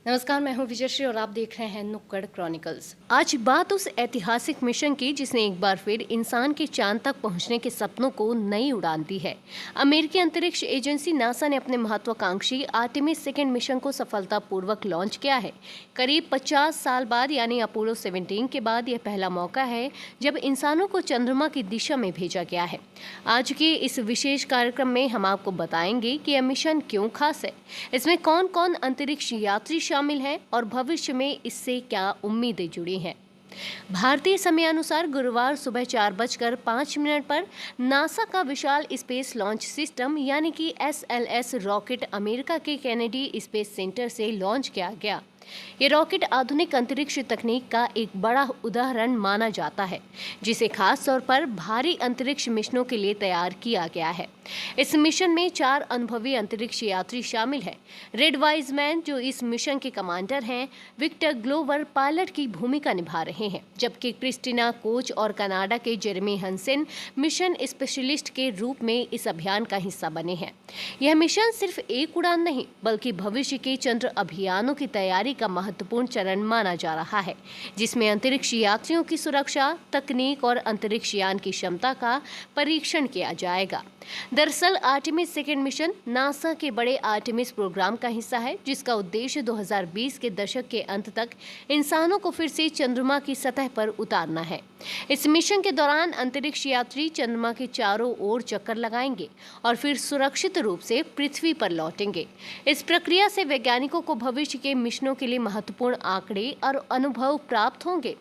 नमस्कार, मैं हूं विजयश्री और आप देख रहे हैं नुक्कड़ क्रॉनिकल्स। आज बात उस ऐतिहासिक मिशन की जिसने एक बार फिर इंसान के चांद तक पहुंचने के सपनों को नई उड़ान दी है। अमेरिकी अंतरिक्ष एजेंसी नासा ने अपने महत्वाकांक्षी आर्टेमिस सेकेंड मिशन को सफलतापूर्वक लॉन्च किया है। करीब 50 साल बाद यानी अपोलो 17 के बाद यह पहला मौका है जब इंसानों को चंद्रमा की दिशा में भेजा गया है। आज के इस विशेष कार्यक्रम में हम आपको बताएंगे कि यह मिशन क्यों खास है, इसमें कौन कौन अंतरिक्ष यात्री शामिल हैं और भविष्य में इससे क्या उम्मीदें जुड़ी हैं। भारतीय समय अनुसार गुरुवार सुबह 4:05 पर नासा का विशाल स्पेस लॉन्च सिस्टम यानी कि SLS रॉकेट अमेरिका के केनेडी स्पेस सेंटर से लॉन्च किया गया। ये रॉकेट आधुनिक अंतरिक्ष तकनीक का एक बड़ा उदाहरण माना जाता है, जिसे खास तौर पर भारी अंतरिक्ष मिशनों के लिए तैयार किया गया है। इस मिशन में 4 अनुभवी अंतरिक्ष यात्री शामिल हैं। रेड वाइजमैन, जो इस मिशन के कमांडर हैं, विक्टर ग्लोवर पायलट की भूमिका निभा रहे हैं, जबकि क्रिस्टिना कोच और कनाडा के जेरेमी हंसेन मिशन स्पेशलिस्ट के रूप में इस अभियान का हिस्सा बने हैं। यह मिशन सिर्फ एक उड़ान नहीं, बल्कि भविष्य के चंद्र अभियानों की तैयारी का महत्वपूर्ण चरण माना जा रहा है, जिसमें अंतरिक्ष यात्रियों की सुरक्षा, तकनीक और अंतरिक्ष यान की क्षमता का परीक्षण किया जाएगा। दरअसल आर्टेमिस सेकेंड मिशन नासा के बड़े आर्टेमिस प्रोग्राम का हिस्सा है, जिसका उद्देश्य 2020 के दशक के अंत तक इंसानों को फिर से चंद्रमा की सतह पर उतारना है। इस मिशन के दौरान अंतरिक्ष यात्री चंद्रमा के चारों ओर चक्कर लगाएंगे और फिर सुरक्षित रूप से पृथ्वी पर लौटेंगे। इस प्रक्रिया से वैज्ञानिकों को भविष्य के मिशनों के लिए महत्वपूर्ण आंकड़े और अनुभव प्राप्त होंगे।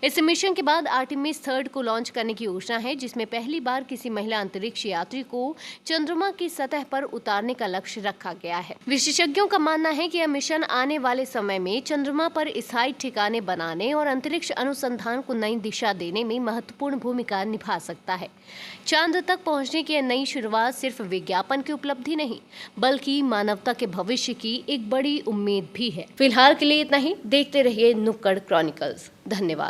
इस मिशन के बाद आर्टेमिस 3 को लॉन्च करने की योजना है, जिसमें पहली बार किसी महिला अंतरिक्ष यात्री को चंद्रमा की सतह पर उतारने का लक्ष्य रखा गया है। विशेषज्ञों का मानना है कि यह मिशन आने वाले समय में चंद्रमा पर स्थायी ठिकाने बनाने और अंतरिक्ष अनुसंधान को नई दिशा देने में महत्वपूर्ण भूमिका निभा सकता है। चांद तक पहुंचने की यह नई शुरुआत सिर्फ विज्ञापन की उपलब्धि नहीं, बल्कि मानवता के भविष्य की एक बड़ी उम्मीद भी है। फिलहाल के लिए इतना ही। देखते रहिए नुक्कड़ क्रॉनिकल्स। धन्यवाद।